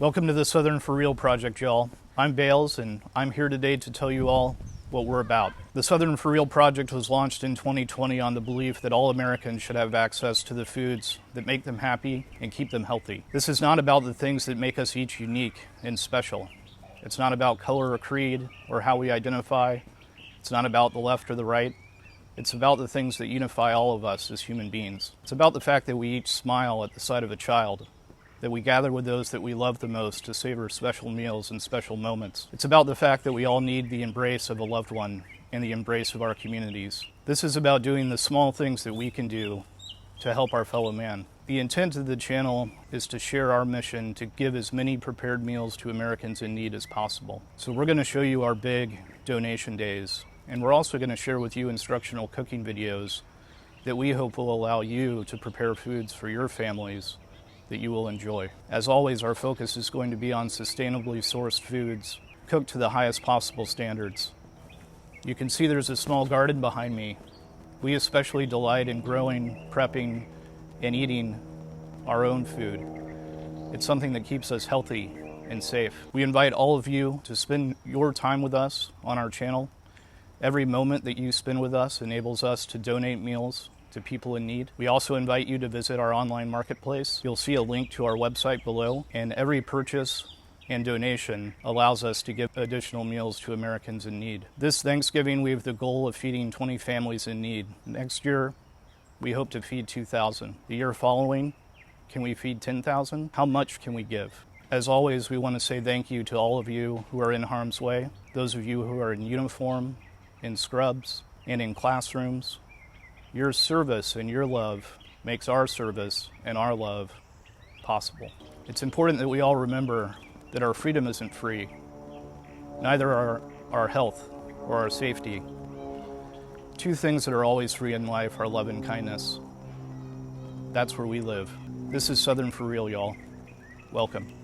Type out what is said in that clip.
Welcome to the Southern For Real Project, y'all. I'm Bales, and I'm here today to tell you all what we're about. The Southern For Real Project was launched in 2020 on the belief that all Americans should have access to the foods that make them happy and keep them healthy. This is not about the things that make us each unique and special. It's not about color or creed or how we identify. It's not about the left or the right. It's about the things that unify all of us as human beings. It's about the fact that we each smile at the sight of a child, that we gather with those that we love the most to savor special meals and special moments. It's about the fact that we all need the embrace of a loved one and the embrace of our communities. This is about doing the small things that we can do to help our fellow man. The intent of the channel is to share our mission to give as many prepared meals to Americans in need as possible. So we're going to show you our big donation days, and we're also going to share with you instructional cooking videos that we hope will allow you to prepare foods for your families that you will enjoy. As always, our focus is going to be on sustainably sourced foods, cooked to the highest possible standards. You can see there's a small garden behind me. We especially delight in growing, prepping, and eating our own food. It's something that keeps us healthy and safe. We invite all of you to spend your time with us on our channel. Every moment that you spend with us enables us to donate meals to people in need. We also invite you to visit our online marketplace. You'll see a link to our website below, and every purchase and donation allows us to give additional meals to Americans in need. This Thanksgiving, we have the goal of feeding 20 families in need. Next year, we hope to feed 2,000. The year following, can we feed 10,000? How much can we give? As always, we want to say thank you to all of you who are in harm's way, those of you who are in uniform, in scrubs, and in classrooms. Your service and your love makes our service and our love possible. It's important that we all remember that our freedom isn't free. Neither are our health or our safety. Two things that are always free in life are love and kindness. That's where we live. This is Southern For Real, y'all. Welcome.